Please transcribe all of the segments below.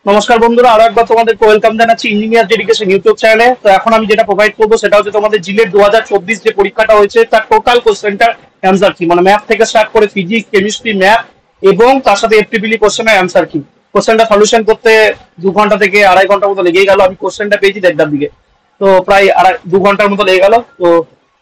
নমস্কার বন্ধুরা, আরো একবার তোমাদেরকে ওয়েলকাম জানাচ্ছি ইঞ্জিনিয়ার ডেডিকেশন ইউটিউব চ্যানেলে। তো এখন আমি যেটা প্রোভাইড করবো সেটা হচ্ছে তোমাদের জিলেট 2024 যে পরীক্ষাটা হয়েছে তার টোটাল কোশ্চেনটার অ্যান্সার কি, মানে ম্যাথ থেকে স্টার্ট করে ফিজিক্স, কেমিস্ট্রি, ম্যাথ এবং তার সাথে এফটিপিলি কোশ্চেনের অ্যান্সার কি। কোশ্চেনটা সলিউশন করতে 2 ঘন্টা থেকে 2.5 ঘন্টা মতো লেগেই গেল। আমি কোশ্চেনটা পেয়েছি 1:30টার দিকে, তো প্রায় 2 ঘন্টার মতো লেগে গেল। তো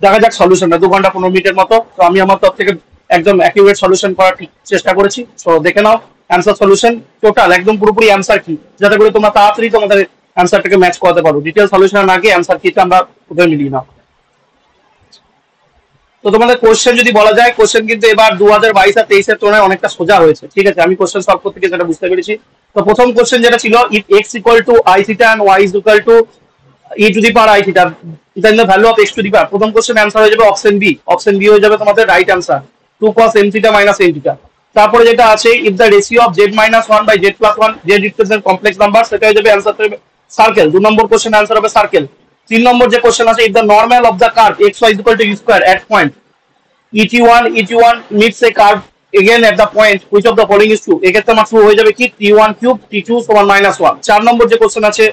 দেখা যাক সলিউশনটা 2 ঘন্টা 15 মিনিটের মতো। তো আমি আমার তরফ থেকে একদম অ্যাকিউরেট সলিউশন করার চেষ্টা করেছি। তো দেখে নাও অ্যান্সার সলিউশন টোটাল একদম পুরোপুরি অ্যান্সার কি, যাতে করে তোমরা তাড়াতাড়ি তোমাদের অ্যান্সারটাকে ম্যাচ করাতে পারো। ডিটেল সলিউশন আগে অ্যান্সার কিটা আমরা কোথায় মিলিয়ে নাও। তো তোমাদের কোশ্চেন যদি বলা যায়, কোশ্চেন কিন্তু এবার 2022 আর 23-এর তুলনায় অনেকটা সোজা হয়েছে। ঠিক আছে, আমি কোশ্চেন সলভ করতে গিয়ে যেটা বুঝতে পেরেছি। তো প্রথম কোশ্চেন যেটা ছিল, if X equal to I theta and Y is equal to E to the power I theta, then the value of X to the power. প্রথম কোশ্চেন অ্যান্সার হয়ে যাবে অপশন বি। অপশন বি হয়ে যাবে তোমাদের right answer, 2 cos m theta minus m theta. তারপরে যেটা আছে, if the ratio of Z minus 1 by Z plus 1, Z represent complex number, সেটা হয়ে যাবে answer circle. 2 number question answer হবে সার্কেল। 3 নম্বর যে কোশ্চেন আছে, if the normal of the curve X Y is equal to U square at point et1 meets a curve again at the point which of the following is true, এক্ষেত্রে আমার true হয়ে যাবে কি t1 cube t2 সমান -1। 4 নম্বর যে question আছে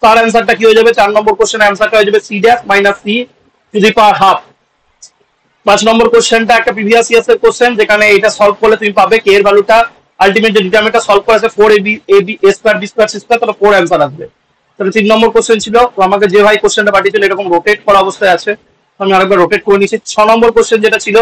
তার অ্যান্সারটা কি হয়ে যাবে, 4 নম্বর কোশ্চেনের অ্যান্সারটা হয়ে যাবে c dash minus c two the power half. 5 নম্বর কোশ্চেনটা একটা প্রিভিয়াস ইয়ার্স এর কোশ্চেন, যেখানে এটা সলভ করলে তুমি পাবে কে এর ভ্যালুটা আলটিমেট যে ডিটারমিনেন্টটা সলভ করে আছে 4ab ab a square b square c square, তাহলে 4 অ্যান্সার আসবে। তাহলে 3 নম্বর কোশ্চেন ছিল। তো আমাকে যে ভাই কোশ্চেনটা পাঠিয়েছিল এরকম রোটেট করা অবস্থায় আছে, আমি আরেকবার রোটেট করে নিয়েছি। 6 নম্বর কোশ্চেন যেটা ছিল,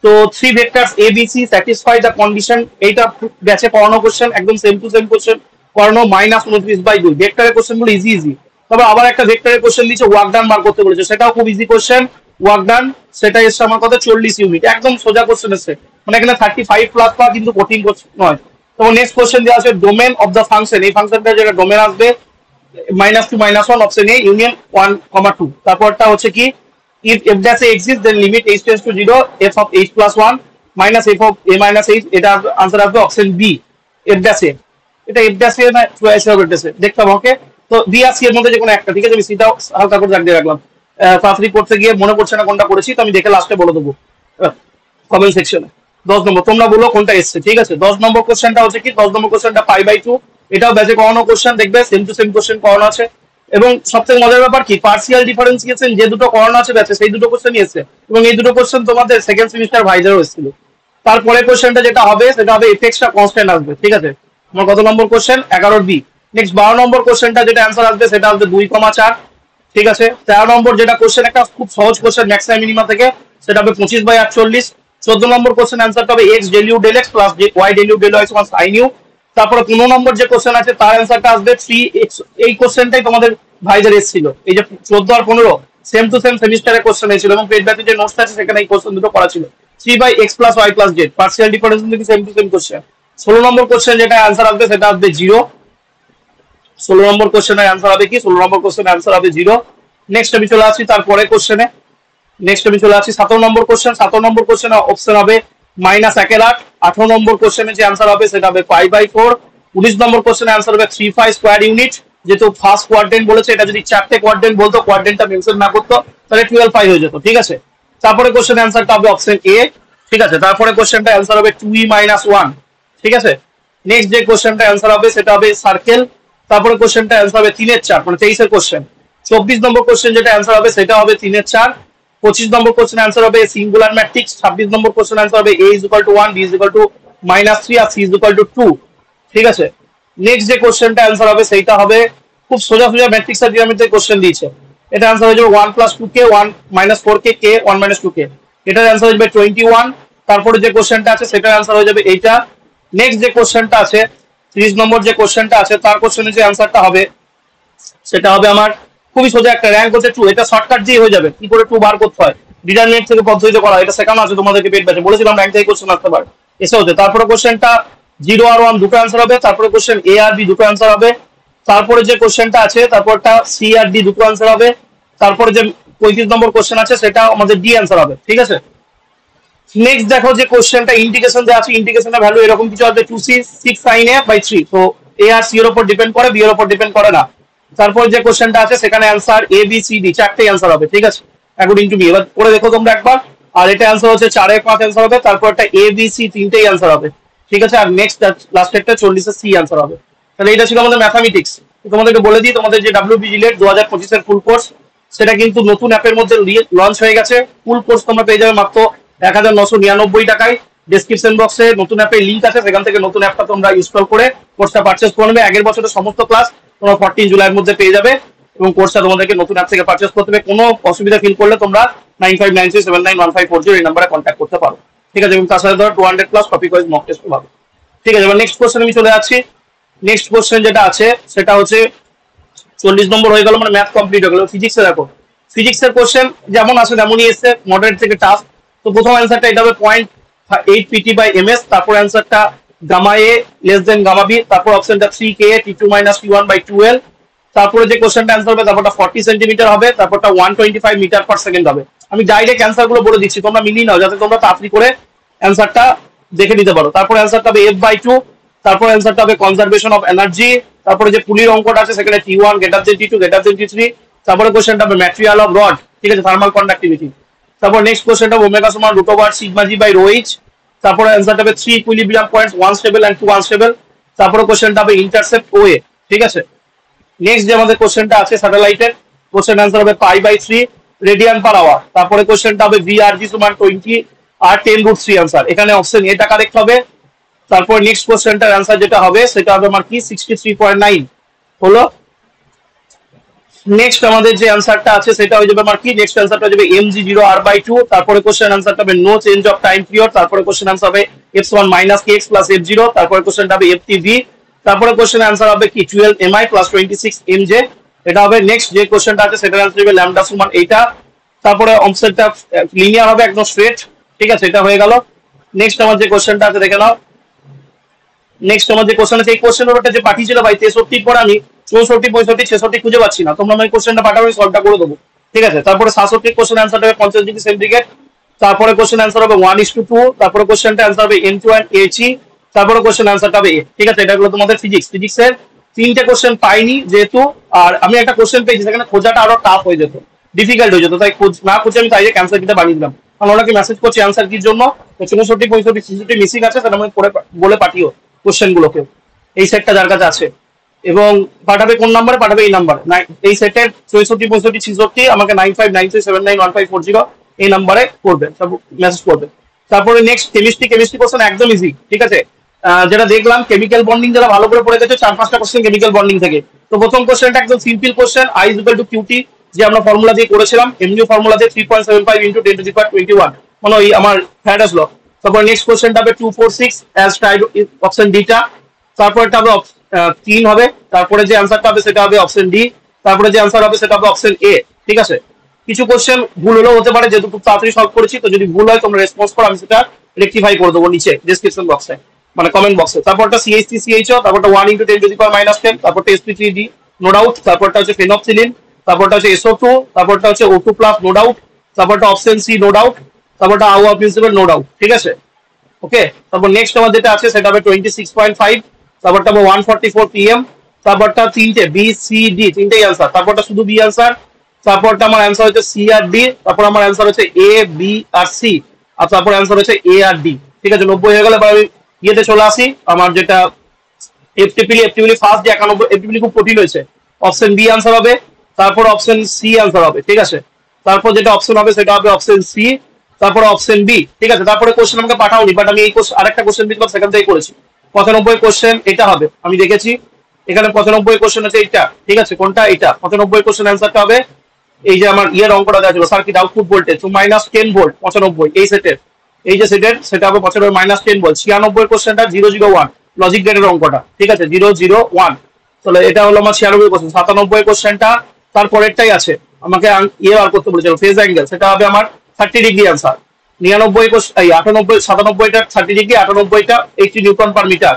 তো 3 vectors A B C satisfy the condition, এইটা গেছে পড়ানো কোশ্চেন, একদম সেম টু সেম কোশ্চেন পড়ানো, -29/2। ভেক্টরের কোশ্চেনগুলো ইজি ইজি। তবে আবার একটা ভেক্টরের কোশ্চেন দিয়েছে, ওয়ার্ক ডান বার করতে বলেছে, সেটাও খুব ইজি কোশ্চেন। ওয়ার্ক ডান সেটা এসছে আমার কথা 40 ইউনিট, একদম সোজা কোশ্চেন এসছে, মানে এখানে 35 প্লাস পাওয়া কিন্তু কঠিন কোশ্চেন নয়। তো নেক্সট কোশ্চেন দেওয়া আছে ডোমেন অফ দ্য ফাংশন, এই ফাংশনটা যেটা ডোমেন আসবে -2 -1 অপশন এ ইউনিয়ন 1, 2। তারপরটা হচ্ছে কি, if f dash a exists then limit h tends to 0 f of h plus 1 minus f of a minus h, এটা আনসার আসবে option B f dash a। এটা f dash a না choice হবে f dash a, দেখতাম। ওকে, তো B আর C এর মধ্যে যে কোনো একটা, ঠিক আছে। আমি সিটাও হালকা করে দাগ দিয়ে রাখলাম, তাড়াতাড়ি করতে গিয়ে মনে পড়ছে না কোনটা করেছি, তো আমি দেখে লাস্টে বলে দেবো কমেন্ট সেকশনে। 10 নম্বর তোমরা বলো কোনটা এসছে, ঠিক আছে। 10 নম্বর কোশ্চেনটা হচ্ছে কি, 10 নম্বর কোশ্চেনটা π/2, এটাও ব্যাচে করানো কোশ্চেন, দেখবে সেম টু সেম কোশ্চেন করানো আছে। এবং সবথেকে মজার ব্যাপার কি, পার্সিয়াল ডিফারেন্সিয়েশন যে দুটো করানো আছে ব্যাচে সেই দুটো কোশ্চেনই এসছে, এবং এই দুটো কোশ্চেন তোমাদের সেকেন্ড সেমিস্টার ভাইজারও এসেছিল। তারপরে কোশ্চেনটা যেটা হবে সেটা হবে এফএক্সটা কনস্ট্যান্ট আসবে, ঠিক আছে। আমার কত নম্বর কোশ্চেন, 11 বি। নেক্সট 12 নম্বর কোশ্চেনটা যেটা অ্যান্সার আসবে সেটা আসবে 2,4, ঠিক আছে। 13 নম্বর যেটা কোশ্চেন, একটা খুব সহজ কোশ্চেন ম্যাক্সিমাম মিনিমা থেকে, সেটা হবে 25/48। 14 নম্বর কোশ্চেন অ্যান্সারটা হবে X del U del X plus Y del U del Y সমান সাইন ইউ। তারপরে 15 নম্বর যে কোশ্চেন আছে তার অ্যান্সারটা আসবে 3x। এই কোশ্চেনটাই তোমাদের ভাইজার এসেছিল, এই যে 14 আর 15 সেম টু সেম সেমিস্টারের কোশ্চেন এসেছিল, এবং পেজ ব্যাচে যে নোটস আছে সেখানে এই কোশ্চেন দুটো করা ছিল। 3/x plus Y plus Z, partial difference থেকে same to same question. 16 number question যেটা অ্যান্সার আসবে সেটা আসবে 0। 16 নম্বর কোশ্চেনের অ্যান্সার হবে কি, 16 নম্বর কোশ্চেনের অ্যান্সার হবে 0। নেক্সট আমি চলে আসছি তারপরে কোশ্চেনে, 17 নম্বর কোশ্চেন। 17 নম্বর কোশ্চেনে অপশন হবে -1/8। 18 নম্বর কোশ্চেনে যে অ্যান্সার হবে সেটা হবে π/4। 19 নম্বর কোশ্চেনে অ্যান্সার হবে 3/5 স্কয়ার ইউনিট, যেহেতু ফার্স্ট কোয়াড্রেন্ট বলেছে, এটা যদি 4টে কোয়াড্রেন্ট বলতো, কোয়াড্রেন্টটা মেনশন না করতো, তাহলে 12/5 হয়ে যেত, ঠিক আছে। তারপরে কোশ্চেন অ্যান্সারটা হবে অপশন এ, ঠিক আছে। তারপরে কোশ্চেনটা অ্যান্সার হবে 2e - 1, ঠিক আছে। নেক্সট যে কোশ্চেনটা অ্যান্সার হবে সেটা হবে সার্কেল। তারপরে কোশ্চেনটা অ্যান্সার হবে 3/4, মানে 23-এর কোশ্চেন। 24 নম্বর কোশ্চেন যেটা অ্যান্সার হবে সেটা হবে 3/4। 25 নম্বর কোশ্চেন অ্যান্সার হবে সিঙ্গুলার ম্যাট্রিক্স। 26 নম্বর কোশ্চেন অ্যান্সার হবে a = 1, b = -3 আর c = 2, ঠিক আছে। নেক্সট যে কোশ্চেনটা অ্যান্সার হবে সেইটা হবে খুব সোজা সোজা ম্যাট্রিক্স আর জিওমেট্রির কোশ্চেন দিয়েছে। এটা অ্যান্সার হয়ে যাবে 1 + 2k 1 - 4k k 1 - 2k, এটার অ্যান্সার হয়ে যাবে 21। তারপরে যে কোশ্চেনটা আছে সেটার অ্যান্সার হয়ে যাবে এইটা। নেক্সট যে কোশ্চেনটা আছে 30 নম্বর যে কোশ্চেনটা আছে তার কোশ্চেনের যে অ্যান্সারটা হবে সেটা হবে আমার খুবই সোজা একটা, র্যাঙ্ক হচ্ছে 2, এটা শর্টকাট দিয়ে হয়ে যাবে। কি করে 2 বার করতে হয়, ডিটারমিনেন্ট থেকে পদ্ধতিতে করা, এটা শেখানো আছে তোমাদেরকে পেট ব্যাচে, বলেছিলাম র্যাঙ্ক থেকে কোশ্চেন আসতে পারে, এসে হচ্ছে। তারপরে কোশ্চেনটা 0 আর 1 দুটো অ্যান্সার হবে। তারপরে কোশ্চেন এ আর বি দুটো অ্যান্সার হবে। তারপরে যে কোশ্চেনটা আছে তারপরটা সি আর ডি দুটো অ্যান্সার হবে। তারপরে যে 35 নম্বর কোশ্চেন আছে সেটা আমাদের ডি অ্যান্সার হবে, ঠিক আছে। নেক্সট দেখো যে কোশ্চেনটা ইন্টিগ্রেশন দেওয়া আছে, ইন্টিগ্রেশনের ভ্যালু এরকম কিছু আসবে 2c 6 sin a/3, তো এ আর সি এর উপর ডিপেন্ড করে, বি এর উপর ডিপেন্ড করে না। তারপর যে কোশ্চেনটা আছে সেখানে অ্যান্সার এ বি সি ডি চারটেই অ্যান্সার হবে, ঠিক আছে, অ্যাকর্ডিং টু বি। এবার পড়ে দেখো তোমরা একবার, আর এটা অ্যান্সার হচ্ছে 4/5 অ্যান্সার হবে। তারপর একটা এ বি সি তিনটেই অ্যান্সার হবে, ঠিক আছে। আর নেক্সট লাস্টেরটা 40 সি অ্যান্সার হবে, তাহলে এটা ছিল আমাদের ম্যাথামেটিক্স। তোমাদেরকে বলে দিই, তোমাদের যে WBGLET 2025 ফুল কোর্স, সেটা কিন্তু নতুন অ্যাপের মধ্যে লঞ্চ হয়ে গেছে। ফুল কোর্স তোমরা পেয়ে যাবে মাত্র 1999 টাকায়। ডেসক্রিপশন বক্সে নতুন অ্যাপের লিঙ্ক আছে, সেখান থেকে নতুন অ্যাপটা তোমরা ইনস্টল করে কোর্সটা পারচেস করবে। আগের বছরের সমস্ত ক্লাস তোমরা 14 জুলাইয়ের মধ্যে পেয়ে যাবে এবং কোর্সটা তোমাদেরকে নতুন অ্যাপ থেকে পারচেস করতে হবে। কোনো অসুবিধা ফিল করলে তোমরা 9593791540 এই নাম্বারে কন্ট্যাক্ট করতে পারো, ঠিক আছে। এবং তার সাথে ধরো 200+ টপিক ওয়াইজ মক টেস্ট পাবো, ঠিক আছে। এবার নেক্সট কোশ্চেন আমি চলে যাচ্ছি। নেক্সট কোশ্চেন যেটা আছে সেটা হচ্ছে 40 নম্বর হয়ে গেল, মানে ম্যাথ কমপ্লিট হয়ে গেল। ফিজিক্সে দেখো, ফিজিক্সের কোশ্চেন যেমন আসে তেমনই এসছে, মডারেট থেকে টাফ। তো প্রথম অ্যান্সারটা এটা হবে 0.8 pt/ms, তারপর অ্যান্সারটা গামা এ লেস দেন গামা বি, তারপর অপশনটা 3 ka t2 - t1/2l, তারপরে যে কোশ্চেনটা অ্যান্সার হবে তারপরটা 40 সেন্টিমিটার হবে, তারপরটা 125 মিটার পার সেকেন্ড হবে। আমি ডাইরেক্ট অ্যান্সার গুলো বলে দিচ্ছি, তোমরা মিলিয়ে নাও যাতে তোমরা তাড়াতাড়ি করে অ্যান্সারটা দেখে নিতে পারো। তারপর অ্যান্সারটা হবে f/2, তারপর অ্যান্সারটা হবে কনজারভেশন অফ এনার্জি, তারপরে যে পুলির অঙ্কটা আছে সেখানে T1 > T2 > T3, তারপরে কোশ্চেনটা হবে ম্যাটেরিয়াল অফ রড, ঠিক আছে, থার্মাল কন্ডাক্টিভিটি। তারপর নেক্সট কোশ্চেনটা হবে ওমেগা সমান √σg/ρh, তারপরে অ্যান্সারটা হবে 3 equilibrium points, 1 stable and 2 unstable, তারপরে কোশ্চেনটা হবে ইন্টারসেপ্ট OA, ঠিক আছে। নেক্সট যে আমাদের কোশ্চেনটা আছে স্যাটেলাইটের, কোশ্চেন অ্যান্সার হবে π/3 রেডিয়ান পার আওয়ার, তারপরে কোশ্চেনটা হবে VRG সমান 20 আর 10√3 আনসার, এখানে অপশন এটা কারেক্ট হবে। তারপর নেক্সট কোশ্চেনটার অ্যান্সার যেটা হবে সেটা হবে আমার কি 63.9 হলো। নেক্সট আমাদের যে অ্যান্সারটা আছে সেটা হয়ে যাবে আমার কি, নেক্সট অ্যান্সারটা হয়ে যাবে mg0r/2, তারপরে কোশ্চেন অ্যান্সারটা হবে no change of time period, তারপরে কোশ্চেন অ্যান্সার হবে f1 - kx + f0, তারপরে কোশ্চেনটা হবে ftv, তারপরে কোশ্চেন অ্যান্সার হবে কি 12 mi + 26 mj, এটা হবে। নেক্সট যে কোশ্চেনটা আছে সেটার অ্যান্সার হবে ল্যামডা সমান এইটা, তারপরে অপশনটা লিনিয়ার হবে একদম স্ট্রেট, ঠিক আছে, এটা হয়ে গেল। নেক্সট আমার যে কোশ্চেনটা আছে দেখে নাও। নেক্সট আমার যে কোশ্চেন আছে, এই কোশ্চেনটা যে পাঠিয়েছিল ভাই 63 পর আমি 64, 65, 66 খুঁজে পাচ্ছি না, তোমরা আমি কোশ্চেনটা পাঠাবো, আমি সলভটা করে দেবো, ঠিক আছে। তারপরে 67 কোশ্চেন অ্যান্সার হবে 50 ডিগ্রি সেন্টিগ্রেড, তারপরে কোশ্চেন অ্যান্সার হবে 1:2, তারপরে কোশ্চেনটা অ্যান্সার হবে N2 and He, তারপরে কোশ্চেন অ্যান্সারটা হবে A, ঠিক আছে। এটা হলো তোমাদের ফিজিক্সের 3টে কোশ্চেন পাইনি যেহেতু, আর আমি একটা কোশ্চেন পেয়েছি সেখানে খোঁজাটা আরো টাফ হয়ে যেত, ডিফিকাল্ট হয়ে যেত, তাই না খুঁজে আমি তাই অ্যান্সার কিটা বানিয়ে দিলাম। কারণ ওনাকে মেসেজ করছি অ্যান্সার কির জন্য 64, 65, 66 মিসিং আছে, সেটা আমি পরে বলে পাঠিও কোশ্চেন গুলোকে, এই সেটটা যার কাছে আছে। এবং পাঠাবে কোন নাম্বারে পাঠাবে, এই নাম্বার, এই সেটের 64, 65, 66 আমাকে 9593791540 এই নাম্বারে করবে, সব মেসেজ করবে। তারপরে নেক্সট কেমিস্ট্রি কোশ্চেন একদম ইজি, ঠিক আছে। যেটা দেখলাম কেমিক্যাল বন্ডিং যারা ভালো করে পড়ে গেছে 4-5টা কোশ্চেন কেমিক্যাল বন্ডিং থেকে। তো প্রথম কোশ্চেনটা একদম সিম্পল কোশ্চেন, I = QT, যে আমরা ফর্মুলা দিয়ে করেছিলাম, এমনিও ফর্মুলা দিয়ে 3.75 × 10⁻21, মানে ওই আমার ফ্যারাডেস ল। তারপর নেক্সট কোশ্চেনটা হবে 246 অ্যাজ টাইপ অপশন ডিটা, তারপরটা হবে 3 হবে, তারপরে যে অ্যান্সারটা হবে সেটা হবে অপশন ডি, তারপরে যে অ্যান্সার হবে সেটা হবে অপশন এ, ঠিক আছে। কিছু কোশ্চেন ভুল হলেও হতে পারে, যেহেতু খুব তাড়াতাড়ি সলভ করেছি, তো যদি ভুল হয় তোমরা রেসপন্স করো, আমি সেটা রেকটিফাই করে দেবো নিচে ডেসক্রিপশন বক্সে, মানে কমেন্ট বক্সে। তারপরটা CH3CHO, তারপরটা 1 × 10⁻−10, তারপরটা sp3d নো ডাউট, তারপরটা হচ্ছে ফেনক্সিলিন, তারপরটা হচ্ছে SO2, তারপরটা হচ্ছে O2+ নো ডাউট, তারপরটা অপশন সি নো ডাউট, তারপরটা আউয়া প্রিন্সিপাল নো ডাউট, ঠিক আছে, ওকে। তারপর নেক্সট আমার যেটা আছে সেটা হবে 26.5, তারপরটা হবে 144 PM, তারপরটা তিনটে বি সি ডি তিনটেই অ্যান্সার, তারপরটা শুধু বি অ্যান্সার, তারপরটা আমার অ্যান্সার হচ্ছে সি আর ডি, তারপর আমার অ্যান্সার হচ্ছে এ বি আর সি, আর তারপর অ্যান্সার হচ্ছে এ আর ডি, ঠিক আছে। 90 হয়ে গেলে এবার আমি ইয়েতে চলে আসি, আমার যেটা এফটিপিলি ফার্স্ট যে 91, এফটিপিলি খুব কঠিন হয়েছে, অপশন বি অ্যান্সার হবে, তারপর অপশন সি অ্যান্সার হবে, ঠিক আছে। তারপর যেটা অপশন হবে সেটা হবে অপশন সি, তারপরে অপশন বি, ঠিক আছে। তারপরে কোশ্চেন আমাকে পাঠাওনি, বাট আমি এই আরেকটা কোশ্চেন দিলাম সেখান থেকে করেছি। 95 কোশ্চেন এটা হবে, আমি দেখেছি এখানে 95 কোশ্চেন আছে এইটা, ঠিক আছে, কোনটা এটা 95 কোশ্চেন অ্যান্সারটা হবে এই যে আমার ইয়ের অঙ্কটা দেওয়া ছিল, সার্কিট আউটপুট ভোল্টেজ তো -10 ভোল্ট 95, এই সেটের, এই যে সেটের সেটা হবে 95 -10 ভোল্ট। 96 কোশ্চেনটা 001 লজিক গেটের অঙ্কটা, ঠিক আছে, 001, তাহলে এটা হলো আমার 96 কোশ্চেন। 97 কোশ্চেনটা তারপরেরটাই আছে, আমাকে ইয়ে বার করতে বলেছিল ফেজ অ্যাঙ্গেল, সেটা হবে আমার 30 ডিগ্রি অ্যান্সার। 99 এই 98 97টা 30 ডিগ্রি, 98টা 80 নিউটন পার মিটার,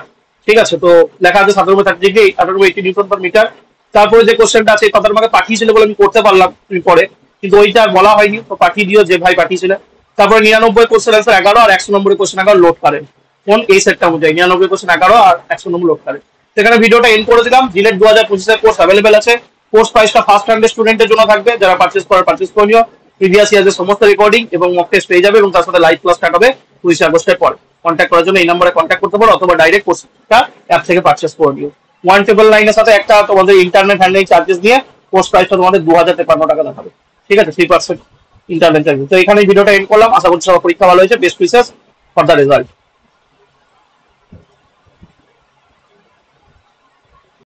ঠিক আছে। তো লেখা আছে 97 30 ডিগ্রি, 98 80 নিউটন পার মিটার। তারপরে যে কোশ্চেনটা আছে কথা আমাকে পাঠিয়েছিল বলে আমি করতে পারলাম তুমি পরে, কিন্তু ওইটা বলা হয়নি, তো পাঠিয়ে দিও যে ভাই পাঠিয়েছিল। তারপরে 99 কোশ্চেন অ্যান্সার 11 আর 100 নম্বরের কোশ্চেন 11 লোড কারেন্ট, কোন এই সেটটা অনুযায়ী 99 কোশ্চেন 11 আর 100 নম্বর লোড কারেন্ট। সেখানে ভিডিওটা এন্ড করে দিলাম। জিলেট 2025 কোর্স অ্যাভেলেবেল আছে, কোর্স প্রাইসটা ফার্স্ট 100 স্টুডেন্টের জন্য থাকবে, যারা পারচেজ করে নিও। প্রিভিয়াস ইয়ারের সমস্ত রেকর্ডিং এবং মক টেস্ট পেয়ে যাবে, এবং তার সাথে লাইভ ক্লাস স্টার্ট হবে 25 আগস্টের পর। কন্ট্যাক্ট করার জন্য এই নম্বরে কন্ট্যাক্ট করতে পারো, অথবা ডাইরেক্ট কোর্সটা অ্যাপ থেকে পারচেজ করে নিও। ওয়ান টেবল লাইনের সাথে একটা তোমাদের ইন্টারনেট হ্যান্ডলিং চার্জেস দিয়ে কোর্স প্রাইসটা তোমাদের 2053 টাকা দেখাবে। ঠিক আছে, 3% ইন্টারনেট চার্জেস। তো এখানে ভিডিওটা এন্ড করলাম, আশা করছি সবার পরীক্ষা ভালো হয়েছে, best wishes for the result.